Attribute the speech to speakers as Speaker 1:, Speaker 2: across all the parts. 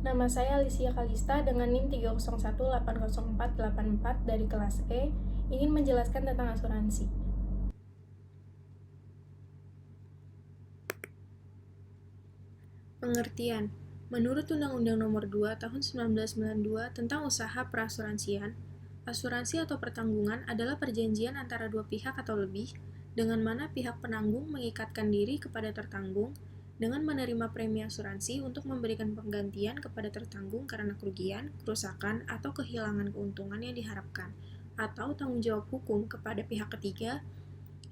Speaker 1: Nama saya Alicia Kalista dengan NIM 301804884 dari kelas E, ingin menjelaskan tentang asuransi.
Speaker 2: Pengertian. Menurut Undang-Undang Nomor 2 Tahun 1992 tentang Usaha Perasuransian, asuransi atau pertanggungan adalah perjanjian antara dua pihak atau lebih, dengan mana pihak penanggung mengikatkan diri kepada tertanggung dengan menerima premi asuransi untuk memberikan penggantian kepada tertanggung karena kerugian, kerusakan, atau kehilangan keuntungan yang diharapkan, atau tanggung jawab hukum kepada pihak ketiga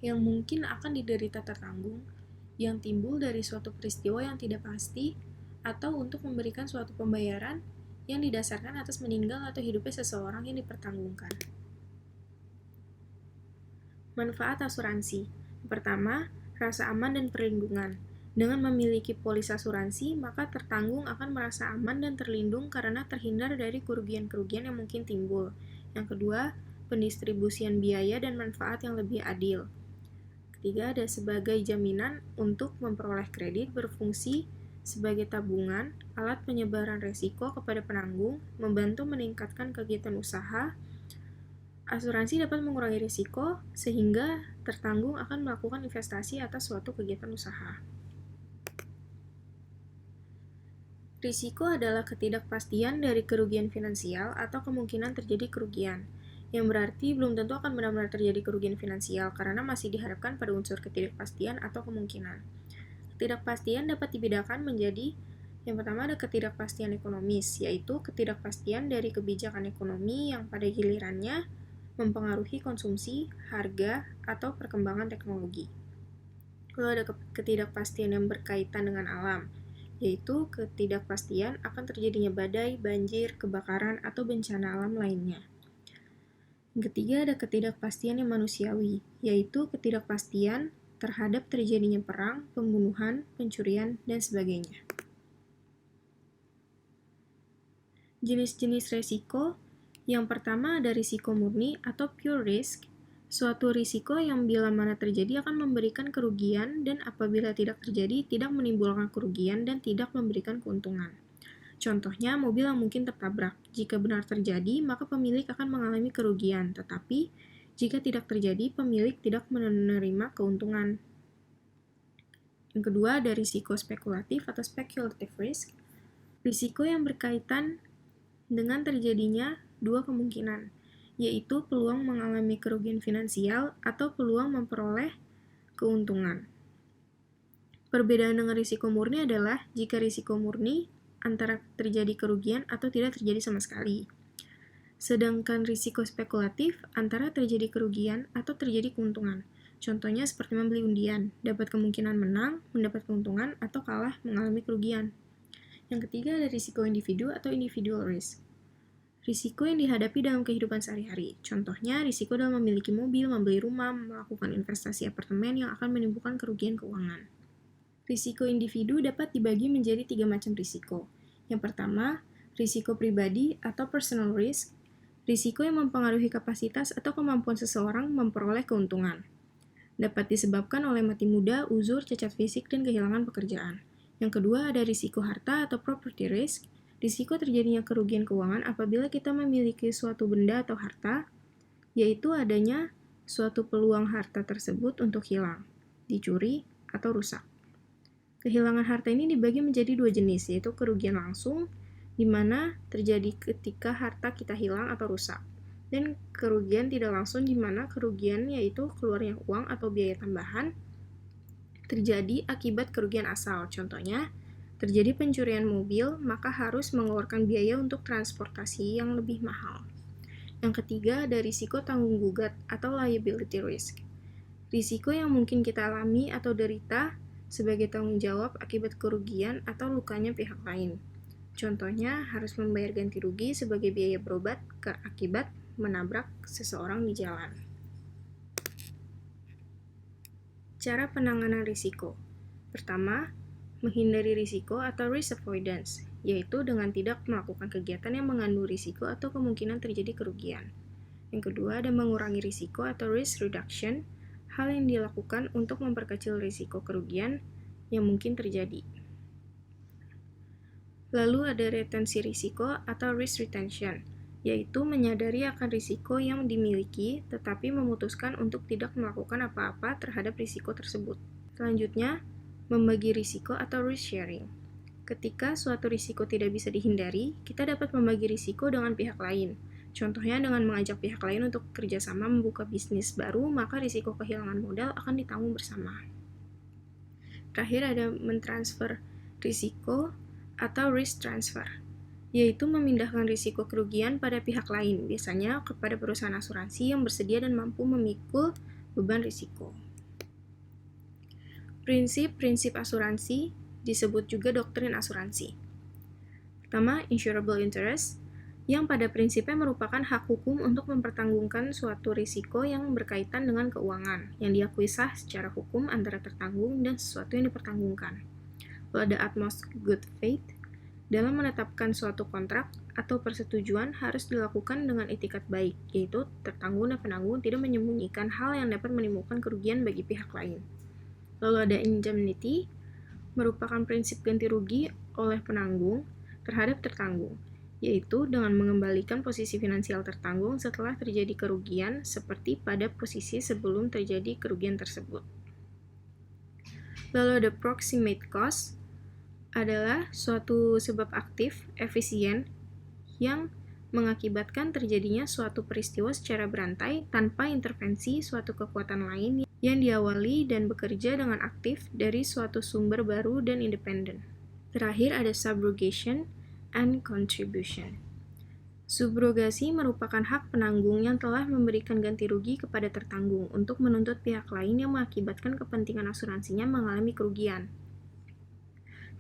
Speaker 2: yang mungkin akan diderita tertanggung, yang timbul dari suatu peristiwa yang tidak pasti, atau untuk memberikan suatu pembayaran yang didasarkan atas meninggal atau hidupnya seseorang yang dipertanggungkan. Manfaat asuransi. Pertama, rasa aman dan perlindungan. Dengan memiliki polis asuransi, maka tertanggung akan merasa aman dan terlindung karena terhindar dari kerugian-kerugian yang mungkin timbul. Yang kedua, pendistribusian biaya dan manfaat yang lebih adil. Ketiga, ada sebagai jaminan untuk memperoleh kredit berfungsi sebagai tabungan, alat penyebaran resiko kepada penanggung, membantu meningkatkan kegiatan usaha. Asuransi dapat mengurangi risiko sehingga tertanggung akan melakukan investasi atas suatu kegiatan usaha. Risiko adalah ketidakpastian dari kerugian finansial atau kemungkinan terjadi kerugian, yang berarti belum tentu akan benar-benar terjadi kerugian finansial karena masih diharapkan pada unsur ketidakpastian atau kemungkinan. Ketidakpastian dapat dibedakan menjadi yang pertama ada ketidakpastian ekonomis, yaitu ketidakpastian dari kebijakan ekonomi yang pada gilirannya mempengaruhi konsumsi, harga, atau perkembangan teknologi. Lalu ada ketidakpastian yang berkaitan dengan alam, yaitu ketidakpastian akan terjadinya badai, banjir, kebakaran, atau bencana alam lainnya. Yang ketiga ada ketidakpastian yang manusiawi, yaitu ketidakpastian terhadap terjadinya perang, pembunuhan, pencurian, dan sebagainya. Jenis-jenis resiko. Yang pertama ada risiko murni atau pure risk, suatu risiko yang bila mana terjadi akan memberikan kerugian dan apabila tidak terjadi tidak menimbulkan kerugian dan tidak memberikan keuntungan. Contohnya, mobil yang mungkin tertabrak. Jika benar terjadi, maka pemilik akan mengalami kerugian, tetapi jika tidak terjadi, pemilik tidak menerima keuntungan. Yang kedua ada risiko spekulatif atau speculative risk, risiko yang berkaitan dengan terjadinya dua kemungkinan, yaitu peluang mengalami kerugian finansial atau peluang memperoleh keuntungan. Perbedaan dengan risiko murni adalah jika risiko murni antara terjadi kerugian atau tidak terjadi sama sekali. Sedangkan risiko spekulatif antara terjadi kerugian atau terjadi keuntungan. Contohnya seperti membeli undian, dapat kemungkinan menang, mendapat keuntungan, atau kalah mengalami kerugian. Yang ketiga ada risiko individu atau individual risk. Risiko yang dihadapi dalam kehidupan sehari-hari. Contohnya, risiko dalam memiliki mobil, membeli rumah, melakukan investasi apartemen yang akan menimbulkan kerugian keuangan. Risiko individu dapat dibagi menjadi 3 macam risiko. Yang pertama, risiko pribadi atau personal risk, risiko yang mempengaruhi kapasitas atau kemampuan seseorang memperoleh keuntungan. Dapat disebabkan oleh mati muda, uzur, cacat fisik, dan kehilangan pekerjaan. Yang kedua ada risiko harta atau property risk, risiko terjadinya kerugian keuangan apabila kita memiliki suatu benda atau harta, yaitu adanya suatu peluang harta tersebut untuk hilang, dicuri, atau rusak. Kehilangan harta ini dibagi menjadi 2 jenis, yaitu kerugian langsung, di mana terjadi ketika harta kita hilang atau rusak, dan kerugian tidak langsung, di mana kerugian yaitu keluarnya uang atau biaya tambahan terjadi akibat kerugian asal. Contohnya, terjadi pencurian mobil, maka harus mengeluarkan biaya untuk transportasi yang lebih mahal. Yang ketiga ada risiko tanggung gugat atau liability risk. Risiko yang mungkin kita alami atau derita sebagai tanggung jawab akibat kerugian atau lukanya pihak lain. Contohnya, harus membayar ganti rugi sebagai biaya berobat akibat menabrak seseorang di jalan. Cara penanganan risiko. Pertama, menghindari risiko atau risk avoidance, yaitu dengan tidak melakukan kegiatan yang mengandung risiko atau kemungkinan terjadi kerugian. Yang kedua, ada mengurangi risiko atau risk reduction, hal yang dilakukan untuk memperkecil risiko kerugian yang mungkin terjadi. Lalu ada retensi risiko atau risk retention, yaitu menyadari akan risiko yang dimiliki tetapi memutuskan untuk tidak melakukan apa-apa terhadap risiko tersebut. Selanjutnya, membagi risiko atau risk sharing. Ketika suatu risiko tidak bisa dihindari, kita dapat membagi risiko dengan pihak lain. Contohnya dengan mengajak pihak lain untuk kerjasama membuka bisnis baru, maka risiko kehilangan modal akan ditanggung bersama. Terakhir ada mentransfer risiko atau risk transfer, yaitu memindahkan risiko kerugian pada pihak lain, biasanya kepada perusahaan asuransi yang bersedia dan mampu memikul beban risiko. Prinsip-prinsip asuransi disebut juga doktrin asuransi. Pertama, insurable interest, yang pada prinsipnya merupakan hak hukum untuk mempertanggungan suatu risiko yang berkaitan dengan keuangan, yang diakui sah secara hukum antara tertanggung dan sesuatu yang dipertanggungkan. Lalu ada utmost good faith, dalam menetapkan suatu kontrak atau persetujuan harus dilakukan dengan itikat baik, yaitu tertanggung dan penanggung tidak menyembunyikan hal yang dapat menimbulkan kerugian bagi pihak lain. Lalu ada indemnity, merupakan prinsip ganti rugi oleh penanggung terhadap tertanggung, yaitu dengan mengembalikan posisi finansial tertanggung setelah terjadi kerugian seperti pada posisi sebelum terjadi kerugian tersebut. Lalu ada proximate cost, adalah suatu sebab aktif, efisien, yang mengakibatkan terjadinya suatu peristiwa secara berantai tanpa intervensi suatu kekuatan lain yang diawali dan bekerja dengan aktif dari suatu sumber baru dan independen. Terakhir ada subrogation and contribution. Subrogasi merupakan hak penanggung yang telah memberikan ganti rugi kepada tertanggung untuk menuntut pihak lain yang mengakibatkan kepentingan asuransinya mengalami kerugian.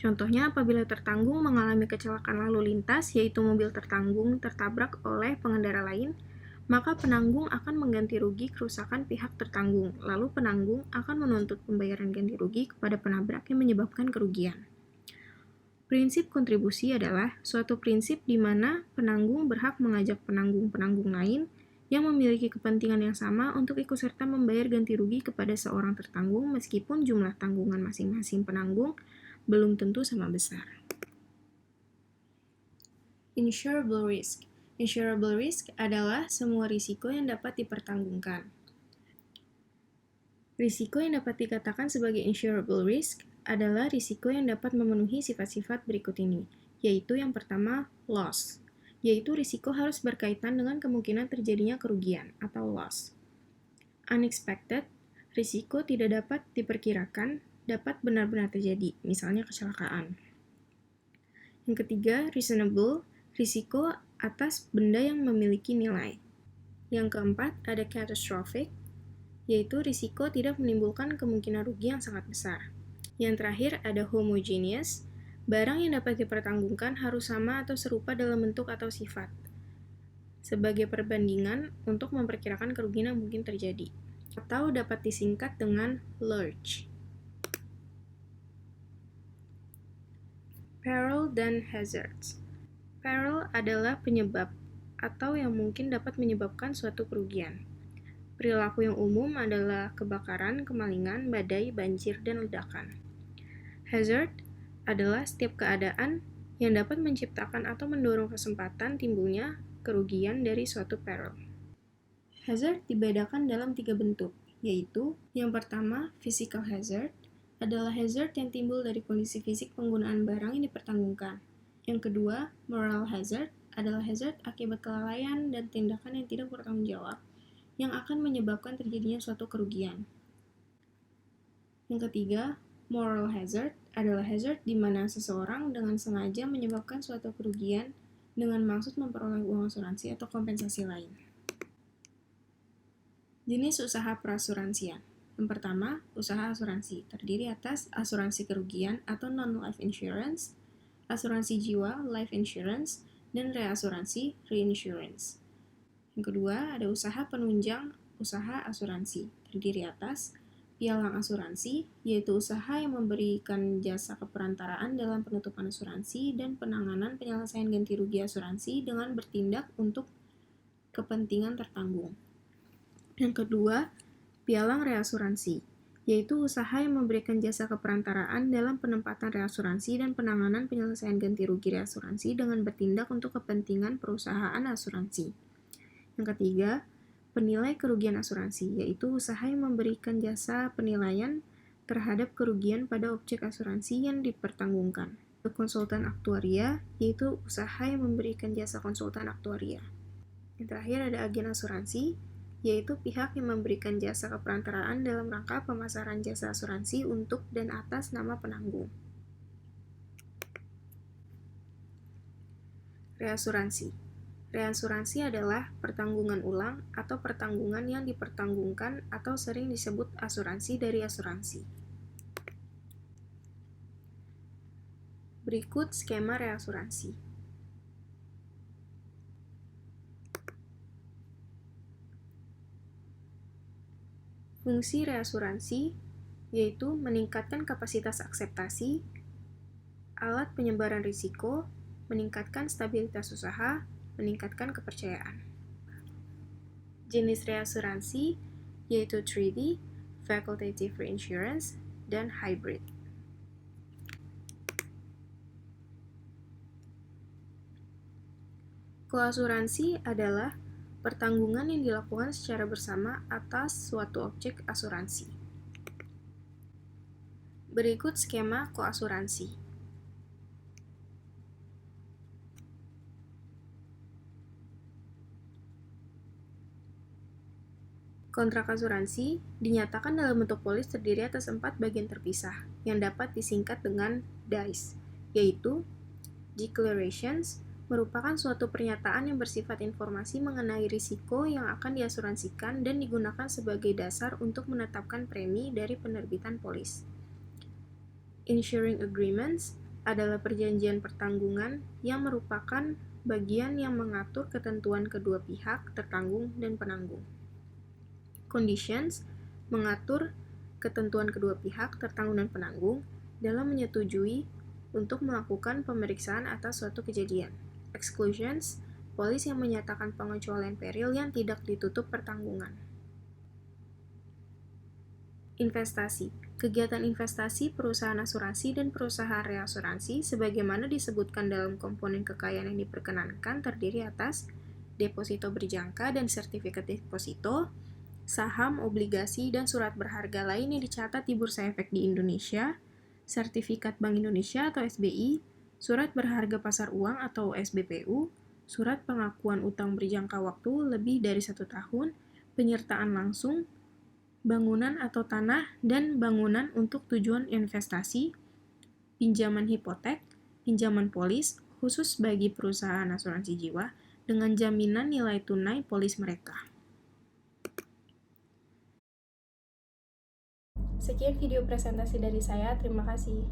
Speaker 2: Contohnya apabila tertanggung mengalami kecelakaan lalu lintas, yaitu mobil tertanggung tertabrak oleh pengendara lain, maka penanggung akan mengganti rugi kerusakan pihak tertanggung, lalu penanggung akan menuntut pembayaran ganti rugi kepada penabrak yang menyebabkan kerugian. Prinsip kontribusi adalah suatu prinsip di mana penanggung berhak mengajak penanggung-penanggung lain yang memiliki kepentingan yang sama untuk ikut serta membayar ganti rugi kepada seorang tertanggung meskipun jumlah tanggungan masing-masing penanggung belum tentu sama besar. Insurable risk. Insurable risk adalah semua risiko yang dapat dipertanggungkan. Risiko yang dapat dikatakan sebagai insurable risk adalah risiko yang dapat memenuhi sifat-sifat berikut ini, yaitu yang pertama, loss, yaitu risiko harus berkaitan dengan kemungkinan terjadinya kerugian atau loss. Unexpected, risiko tidak dapat diperkirakan, dapat benar-benar terjadi, misalnya kecelakaan. Yang ketiga, reasonable, risiko atas benda yang memiliki nilai. Yang keempat, ada catastrophic, yaitu risiko tidak menimbulkan kemungkinan rugi yang sangat besar. Yang terakhir, ada homogeneous, barang yang dapat dipertanggungkan harus sama atau serupa dalam bentuk atau sifat, sebagai perbandingan untuk memperkirakan kerugian yang mungkin terjadi, atau dapat disingkat dengan lurch. Peril dan hazards. Peril adalah penyebab atau yang mungkin dapat menyebabkan suatu kerugian. Perilaku yang umum adalah kebakaran, kemalingan, badai, banjir, dan ledakan. Hazard adalah setiap keadaan yang dapat menciptakan atau mendorong kesempatan timbulnya kerugian dari suatu peril. Hazard dibedakan dalam 3 bentuk, yaitu yang pertama, physical hazard, adalah hazard yang timbul dari kondisi fisik penggunaan barang yang dipertanggungkan. Yang kedua, moral hazard, adalah hazard akibat kelalaian dan tindakan yang tidak bertanggung jawab, yang akan menyebabkan terjadinya suatu kerugian. Yang ketiga, moral hazard, adalah hazard di mana seseorang dengan sengaja menyebabkan suatu kerugian dengan maksud memperoleh uang asuransi atau kompensasi lain. Jenis usaha perasuransian. Yang pertama, usaha asuransi terdiri atas asuransi kerugian atau non-life insurance, asuransi jiwa, life insurance, dan reasuransi, reinsurance. Yang kedua, ada usaha penunjang usaha asuransi terdiri atas pialang asuransi, yaitu usaha yang memberikan jasa keperantaraan dalam penutupan asuransi dan penanganan penyelesaian ganti rugi asuransi dengan bertindak untuk kepentingan tertanggung. Yang kedua, pialang reasuransi, yaitu usaha yang memberikan jasa keperantaraan dalam penempatan reasuransi dan penanganan penyelesaian ganti rugi reasuransi dengan bertindak untuk kepentingan perusahaan asuransi. Yang ketiga, penilai kerugian asuransi, yaitu usaha yang memberikan jasa penilaian terhadap kerugian pada objek asuransi yang dipertanggungkan. Konsultan aktuaria, yaitu usaha yang memberikan jasa konsultan aktuaria. Yang terakhir ada agen asuransi, yaitu pihak yang memberikan jasa keperantaraan dalam rangka pemasaran jasa asuransi untuk dan atas nama penanggung. Reasuransi. Reasuransi adalah pertanggungan ulang atau pertanggungan yang dipertanggungkan atau sering disebut asuransi dari asuransi. Berikut skema reasuransi. Fungsi reasuransi yaitu meningkatkan kapasitas akseptasi, alat penyebaran risiko, meningkatkan stabilitas usaha, meningkatkan kepercayaan. Jenis reasuransi yaitu treaty, facultative reinsurance, dan hybrid. Koasuransi adalah pertanggungan yang dilakukan secara bersama atas suatu objek asuransi. Berikut skema koasuransi. Kontrak asuransi dinyatakan dalam bentuk polis terdiri atas 4 bagian terpisah, yang dapat disingkat dengan DICE, yaitu Declarations, merupakan suatu pernyataan yang bersifat informasi mengenai risiko yang akan diasuransikan dan digunakan sebagai dasar untuk menetapkan premi dari penerbitan polis. Insuring Agreements adalah perjanjian pertanggungan yang merupakan bagian yang mengatur ketentuan kedua pihak tertanggung dan penanggung. Conditions mengatur ketentuan kedua pihak tertanggung dan penanggung dalam menyetujui untuk melakukan pemeriksaan atas suatu kejadian. Exclusions, polis yang menyatakan pengecualian peril yang tidak ditutup pertanggungan. Investasi, kegiatan investasi perusahaan asuransi dan perusahaan reasuransi sebagaimana disebutkan dalam komponen kekayaan yang diperkenankan terdiri atas deposito berjangka dan sertifikat deposito, saham, obligasi, dan surat berharga lain yang dicatat di Bursa Efek di Indonesia, sertifikat Bank Indonesia atau SBI, surat berharga pasar uang atau SBPU, surat pengakuan utang berjangka waktu lebih dari 1 tahun, penyertaan langsung, bangunan atau tanah dan bangunan untuk tujuan investasi, pinjaman hipotek, pinjaman polis, khusus bagi perusahaan asuransi jiwa, dengan jaminan nilai tunai polis mereka.
Speaker 1: Sekian video presentasi dari saya, terima kasih.